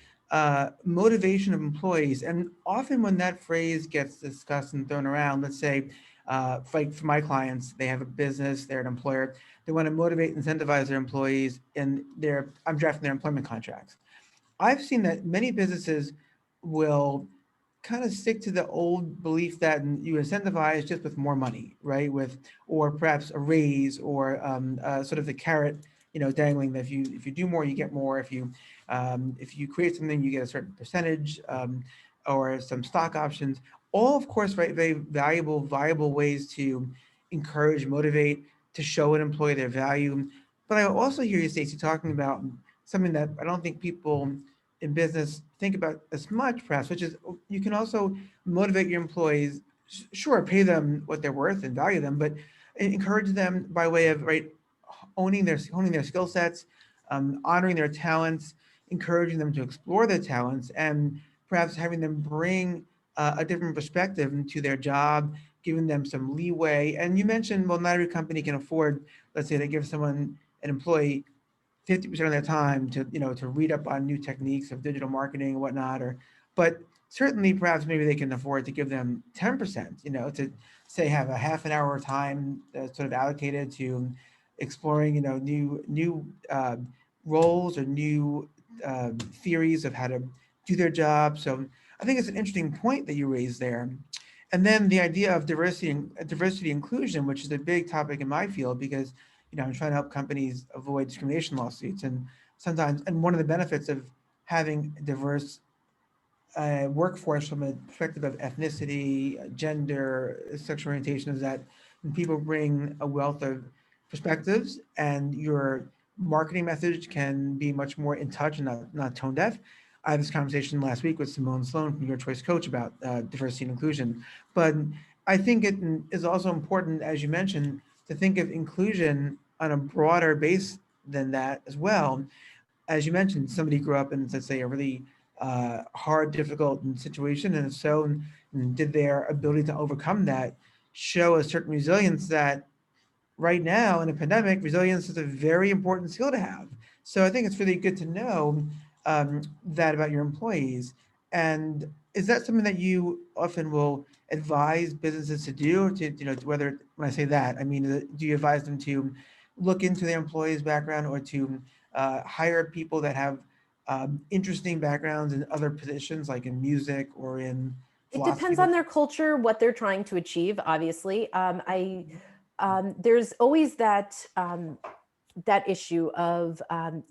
motivation of employees. And often when that phrase gets discussed and thrown around, let's say, like for my clients, they have a business, they're an employer, they want to motivate and incentivize their employees, and I'm drafting their employment contracts. I've seen that many businesses will kind of stick to the old belief that you incentivize just with more money, right? Or perhaps a raise, or sort of the carrot, dangling that if you do more, you get more. If you create something, you get a certain percentage, or some stock options. All, of course, right, very valuable, viable ways to encourage, motivate, to show an employee their value. But I also hear you, Stacy, talking about something that I don't think people in business think about as much, perhaps, which is you can also motivate your employees. Sure, pay them what they're worth and value them, but encourage them by way of honing their skill sets, honoring their talents, encouraging them to explore their talents, and perhaps having them bring a different perspective to their job, giving them some leeway. And you mentioned, well, not every company can afford, let's say, they give someone, an employee, 50% of their time to read up on new techniques of digital marketing and whatnot, but certainly perhaps maybe they can afford to give them 10%, to say have a half an hour time that's sort of allocated to exploring, new roles or new theories of how to do their job. So I think it's an interesting point that you raised there. And then the idea of diversity inclusion, which is a big topic in my field, because I'm trying to help companies avoid discrimination lawsuits. And one of the benefits of having a diverse workforce from a perspective of ethnicity, gender, sexual orientation is that people bring a wealth of perspectives, and your marketing message can be much more in touch and not tone deaf. I had this conversation last week with Simone Sloan from Your Choice Coach about diversity and inclusion. But I think it is also important, as you mentioned, to think of inclusion on a broader base than that as well. As you mentioned, somebody grew up in, let's say, a really hard, difficult situation, and if so, did their ability to overcome that show a certain resilience that right now in a pandemic, resilience is a very important skill to have. So I think it's really good to know that about your employees. And is that something that you often will advise businesses to do? Whether, when I say that, I mean, do you advise them to look into their employees' background, or to hire people that have interesting backgrounds in other positions, like in music or in philosophy? It depends on their culture, what they're trying to achieve, obviously. There's always that issue of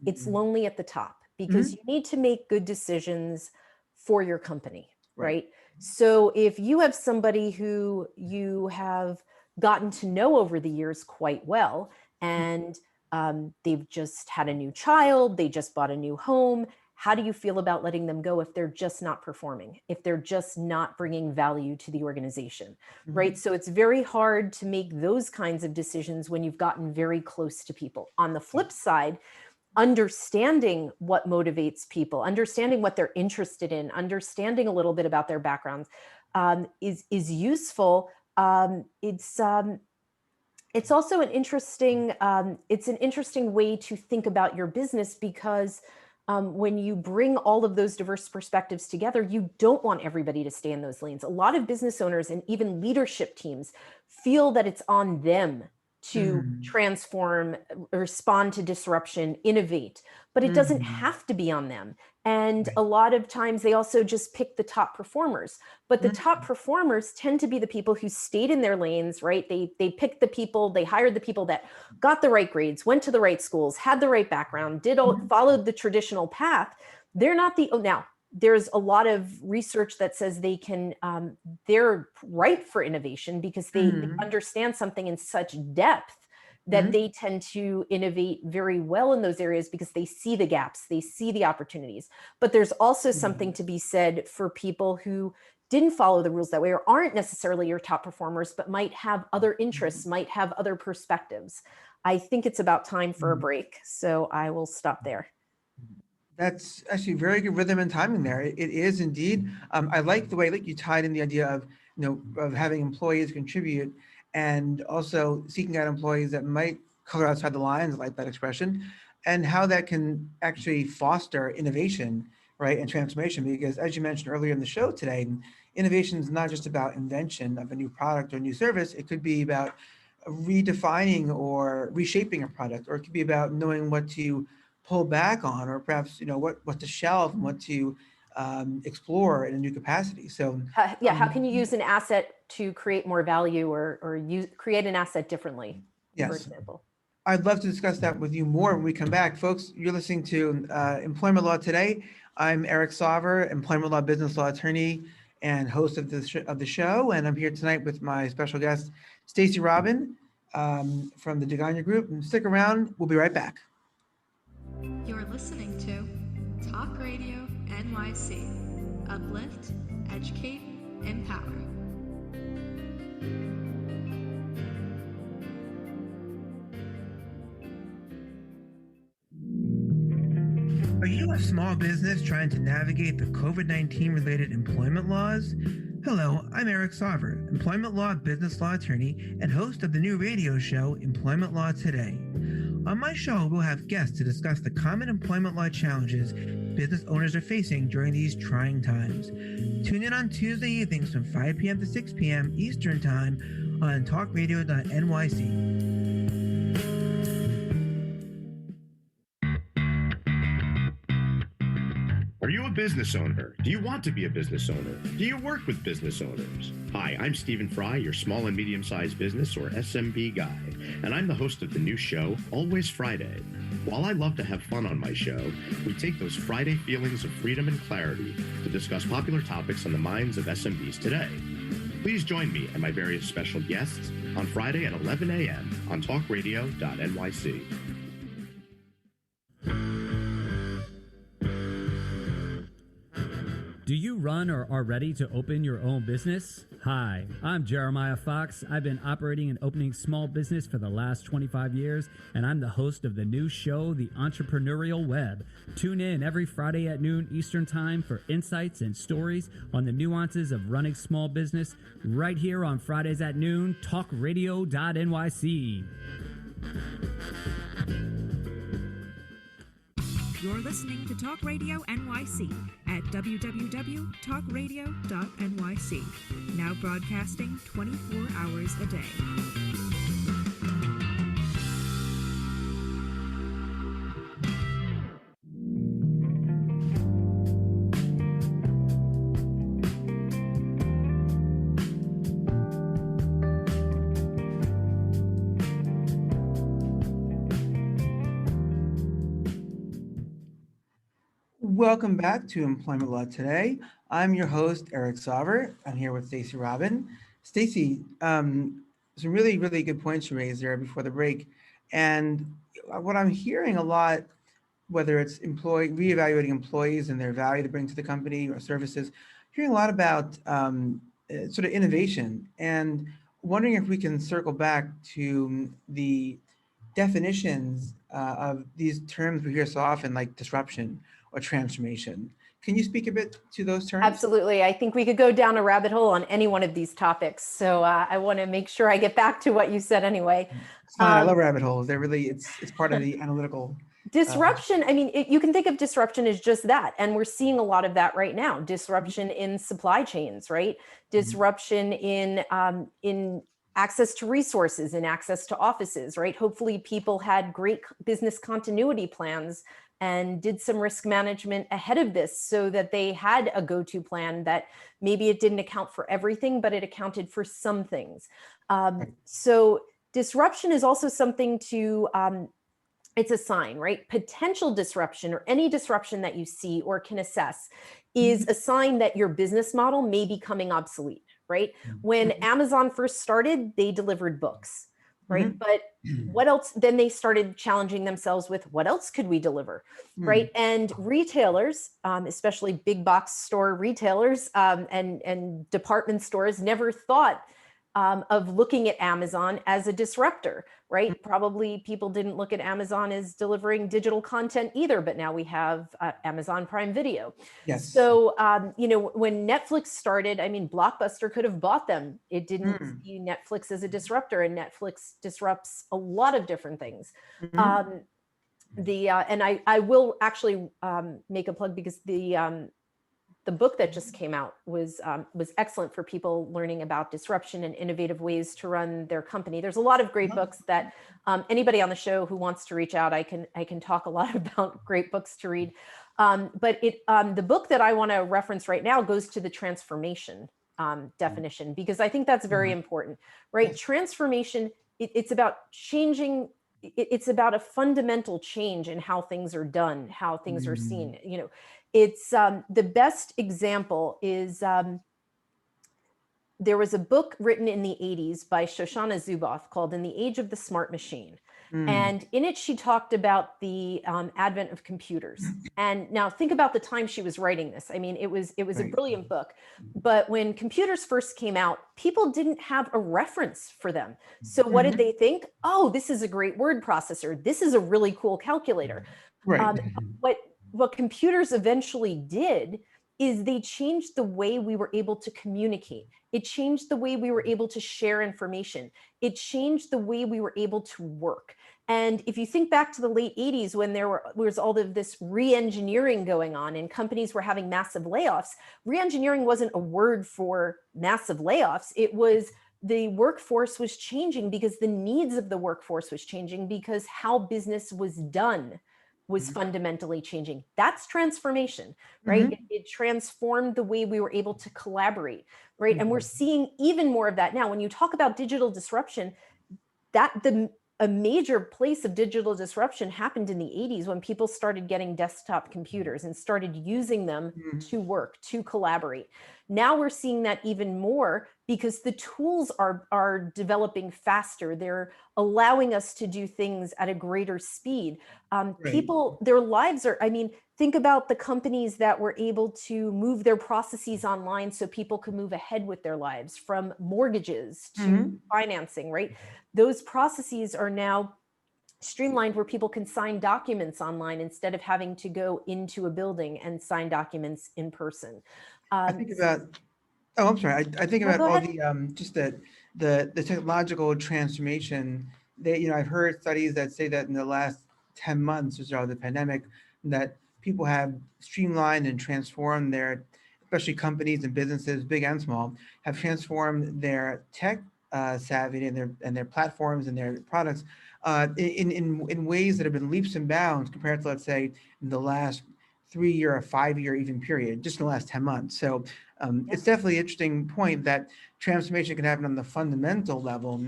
it's lonely at the top, because you need to make good decisions for your company, right? So if you have somebody who you have gotten to know over the years quite well, and they've just had a new child, they just bought a new home, how do you feel about letting them go if they're just not performing, if they're just not bringing value to the organization, right? So it's very hard to make those kinds of decisions when you've gotten very close to people. On the flip side, understanding what motivates people, understanding what they're interested in, understanding a little bit about their backgrounds is useful. It's also an interesting way to think about your business, because when you bring all of those diverse perspectives together, you don't want everybody to stay in those lanes. A lot of business owners and even leadership teams feel that it's on them to transform, respond to disruption, innovate, but it doesn't have to be on them. And a lot of times they also just pick the top performers, but the top performers tend to be the people who stayed in their lanes, right? They picked the people, they hired the people that got the right grades, went to the right schools, had the right background, followed the traditional path. They're not now, there's a lot of research that says they're ripe for innovation, because they understand something in such depth that they tend to innovate very well in those areas, because they see the gaps, they see the opportunities. But there's also something to be said for people who didn't follow the rules that way, or aren't necessarily your top performers, but might have other interests, might have other perspectives. I think it's about time for a break, so I will stop there. That's actually very good rhythm and timing there. It is indeed. I like the way that you tied in the idea of, of having employees contribute, and also seeking out employees that might color outside the lines, like that expression, and how that can actually foster innovation, right, and transformation. Because as you mentioned earlier in the show today, innovation is not just about invention of a new product or new service. It could be about redefining or reshaping a product, or it could be about knowing what to pull back on, or perhaps what to shelve and what to explore in a new capacity. So how can you use an asset to create more value, or create an asset differently, for example? I'd love to discuss that with you more when we come back. Folks, you're listening to Employment Law Today. I'm Eric Sarver, employment law, business law attorney, and host of the show. And I'm here tonight with my special guest, Stacy Robin, from the Degania group. And stick around, we'll be right back. You're listening to Talk Radio NYC. Uplift, educate, empower. Are you a small business trying to navigate the COVID-19 related employment laws? Hello, I'm Eric Sarver, employment law business law attorney and host of the new radio show, Employment Law Today. On my show, we'll have guests to discuss the common employment law challenges business owners are facing during these trying times. Tune in on Tuesday evenings from 5 p.m. to 6 p.m. Eastern Time on talkradio.nyc. Are you a business owner? Do you want to be a business owner? Do you work with business owners? Hi, I'm Stephen Fry, your small and medium-sized business or SMB guy, and I'm the host of the new show, Always Friday. While I love to have fun on my show, we take those Friday feelings of freedom and clarity to discuss popular topics on the minds of SMBs today. Please join me and my various special guests on Friday at 11 a.m. on talkradio.nyc. Do you run or are ready to open your own business? Hi, I'm Jeremiah Fox. I've been operating and opening small business for the last 25 years, and I'm the host of the new show, The Entrepreneurial Web. Tune in every Friday at noon Eastern Time for insights and stories on the nuances of running small business right here on Fridays at noon, talkradio.nyc. You're listening to Talk Radio NYC at www.talkradio.nyc. Now broadcasting 24 hours a day. Welcome back to Employment Law Today. I'm your host, Eric Sarver. I'm here with Stacy Robin. Stacy, some really, really good points you raised there before the break. And what I'm hearing a lot, whether it's reevaluating employees and their value to bring to the company or services, hearing a lot about sort of innovation, and wondering if we can circle back to the definitions of these terms we hear so often, like disruption or transformation. Can you speak a bit to those terms? Absolutely. I think we could go down a rabbit hole on any one of these topics. So I want to make sure I get back to what you said anyway. I love rabbit holes. They're really, it's part of the analytical. Disruption, I mean, you can think of disruption as just that. And we're seeing a lot of that right now. Disruption in supply chains, right? Disruption in access to resources and access to offices, right? Hopefully people had great business continuity plans and did some risk management ahead of this so that they had a go-to plan that maybe it didn't account for everything, but it accounted for some things. So disruption is also something to, it's a sign, right? Potential disruption or any disruption that you see or can assess is a sign that your business model may be becoming obsolete, right? When Amazon first started, they delivered books, right? But what else? Then they started challenging themselves with what else could we deliver, right? And retailers, especially big box store retailers and department stores, never thought of looking at Amazon as a disruptor, right? Probably people didn't look at Amazon as delivering digital content either, but now we have Amazon Prime Video. Yes. So, when Netflix started, I mean, Blockbuster could have bought them. It didn't see Netflix as a disruptor, and Netflix disrupts a lot of different things. And I will actually make a plug because the book that just came out was excellent for people learning about disruption and innovative ways to run their company. There's a lot of great books that anybody on the show who wants to reach out, I can talk a lot about great books to read. But the book that I want to reference right now goes to the transformation definition, because I think that's very important, right? Transformation, it's about changing. It's about a fundamental change in how things are done, how things are seen. It's the best example is there was a book written in the 80s by Shoshana Zuboff called In the Age of the Smart Machine. And in it, she talked about the advent of computers. And now think about the time she was writing this. I mean, it was a brilliant book. But when computers first came out, people didn't have a reference for them. So what did they think? Oh, this is a great word processor. This is a really cool calculator. What computers eventually did is they changed the way we were able to communicate. It changed the way we were able to share information. It changed the way we were able to work. And if you think back to the late 80s when there was all of this re-engineering going on and companies were having massive layoffs, re-engineering wasn't a word for massive layoffs. It was the workforce was changing because the needs of the workforce was changing because how business was done was fundamentally changing. That's transformation, right? It transformed the way we were able to collaborate, right? And we're seeing even more of that now. When you talk about digital disruption, a major place of digital disruption happened in the 80s when people started getting desktop computers and started using them to work, to collaborate. Now we're seeing that even more because the tools are developing faster. They're allowing us to do things at a greater speed. People, their lives are, I mean, think about the companies that were able to move their processes online so people could move ahead with their lives, from mortgages to financing, right? Those processes are now streamlined where people can sign documents online instead of having to go into a building and sign documents in person. I think about, I'm sorry. I think about all the just the technological transformation that, I've heard studies that say that in the last 10 months or so of the pandemic, that people have streamlined and transformed their, especially companies and businesses, big and small, have transformed their tech savvy and their platforms and their products in ways that have been leaps and bounds compared to, let's say, in the last 3-year or 5-year even period, just in the last 10 months. So it's definitely an interesting point that transformation can happen on the fundamental level,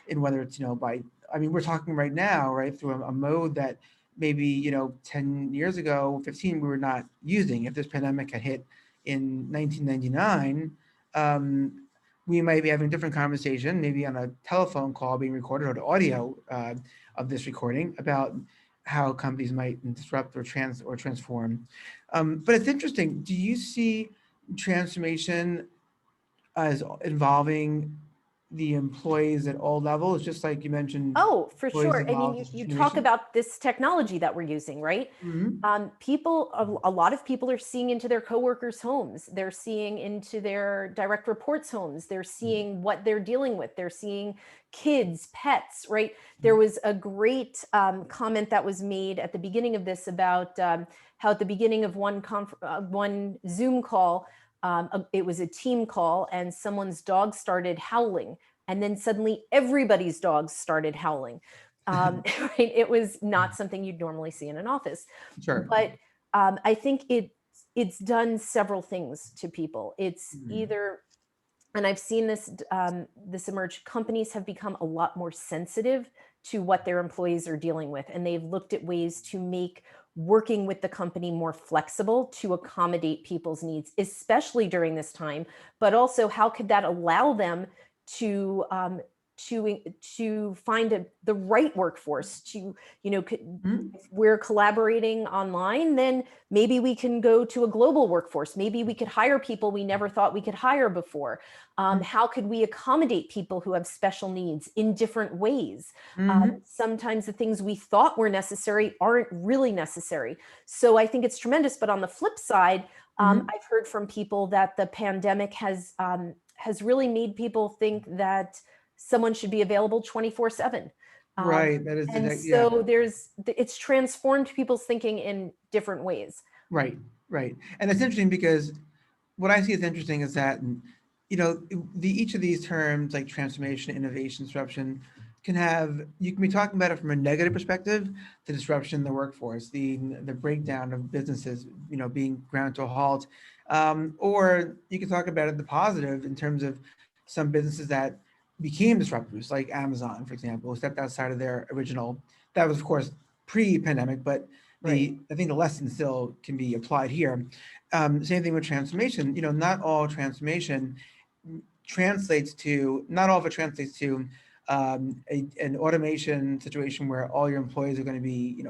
in whether it's, we're talking right now, right, through a mode that maybe, 10 years ago, 15, we were not using. If this pandemic had hit in 1999, we might be having a different conversation, maybe on a telephone call being recorded, or the audio of this recording, about how companies might disrupt or transform. But it's interesting. Do you see transformation as involving the employees at all levels, just like you mentioned? Oh, for sure. I mean, you talk about this technology that we're using, right? A lot of people are seeing into their coworkers' homes. They're seeing into their direct reports' homes. They're seeing what they're dealing with. They're seeing kids, pets, right? There was a great comment that was made at the beginning of this about how at the beginning of one Zoom call, it was a team call and someone's dog started howling. And then suddenly everybody's dogs started howling. Right? It was not something you'd normally see in an office. Sure. But I think it's done several things to people. It's either, and I've seen this emerge, companies have become a lot more sensitive to what their employees are dealing with. And they've looked at ways to make working with the company more flexible to accommodate people's needs, especially during this time, but also how could that allow them to find the right workforce to, if we're collaborating online, then maybe we can go to a global workforce. Maybe we could hire people we never thought we could hire before. How could we accommodate people who have special needs in different ways? Sometimes the things we thought were necessary aren't really necessary. So I think it's tremendous. But on the flip side, I've heard from people that the pandemic has really made people think that someone should be available 24/7. Right. That is, and so it's transformed people's thinking in different ways. Right. And it's interesting because what I see as interesting is that, each of these terms like transformation, innovation, disruption you can be talking about it from a negative perspective, the disruption in the workforce, the breakdown of businesses, being ground to a halt. Or you can talk about it the positive in terms of some businesses that became disruptors, like Amazon, for example, stepped outside of their original. That was, of course, pre-pandemic, but I think the lesson still can be applied here. Same thing with transformation. Not all transformation translates to, not all of it translates to an automation situation where all your employees are going to be,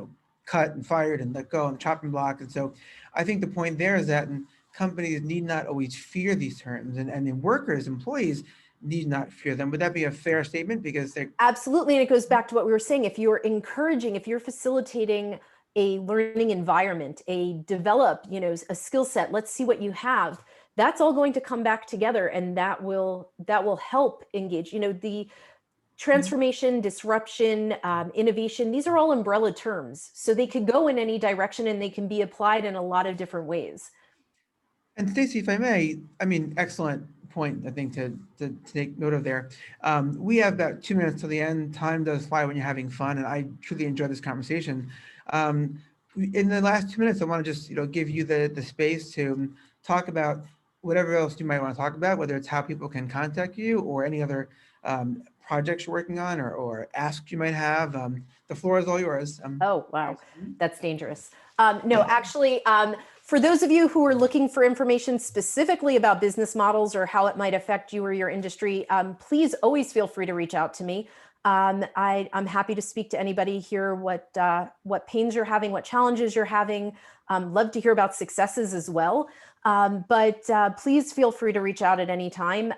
cut and fired and let go on the chopping block. And so I think the point there is that companies need not always fear these terms, and the workers, employees need not fear them. Would that be a fair statement? Because they're absolutely. And it goes back to what we were saying. If you're encouraging, if you're facilitating a learning environment, a a skill set, let's see what you have, that's all going to come back together, and that will help engage, the transformation, disruption, innovation. These are all umbrella terms. So they could go in any direction and they can be applied in a lot of different ways. And Stacy, if I may, excellent point, I think, to take note of there. We have about 2 minutes till the end. Time does fly when you're having fun, and I truly enjoy this conversation. In the last 2 minutes, I want to just give you the space to talk about whatever else you might want to talk about, whether it's how people can contact you or any other projects you're working on or asks you might have. The floor is all yours. Oh, wow. That's dangerous. No, actually, for those of you who are looking for information specifically about business models or how it might affect you or your industry, please always feel free to reach out to me. I'm happy to speak to anybody, hear what pains you're having, what challenges you're having. Love to hear about successes as well. But please feel free to reach out at any time.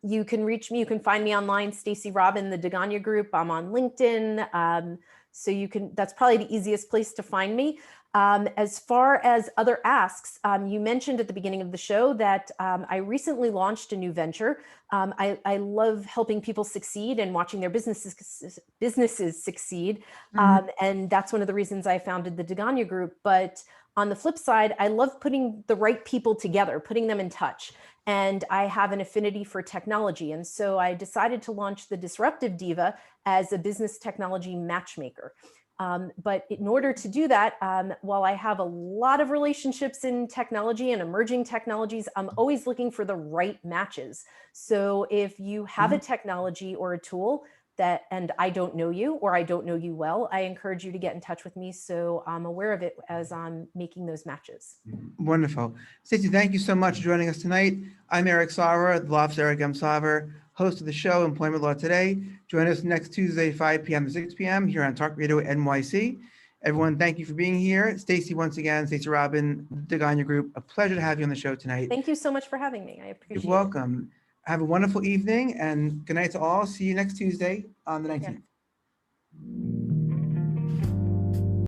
You can reach me. You can find me online, Stacy Robin, the Degania group. I'm on LinkedIn. So that's probably the easiest place to find me. As far as other asks, you mentioned at the beginning of the show that I recently launched a new venture. I love helping people succeed and watching their businesses succeed. And that's one of the reasons I founded the Degania group. But on the flip side, I love putting the right people together, putting them in touch. And I have an affinity for technology. And so I decided to launch the Disruptive Diva as a business technology matchmaker. But in order to do that, while I have a lot of relationships in technology and emerging technologies, I'm always looking for the right matches. So if you have a technology or a tool and I don't know you or I don't know you well, I encourage you to get in touch with me so I'm aware of it as I'm making those matches. Wonderful. Stacy, thank you so much for joining us tonight. I'm Eric Sarver, the law office Eric M. Sarver, host of the show Employment Law Today. Join us next Tuesday, 5 p.m. to 6 p.m. here on Talk Radio NYC. Everyone, thank you for being here. Stacy, once again, Stacy Robin, Degania Group, a pleasure to have you on the show tonight. Thank you so much for having me. I appreciate it. You're welcome. Have a wonderful evening and good night to all. See you next Tuesday on the 19th. Yeah.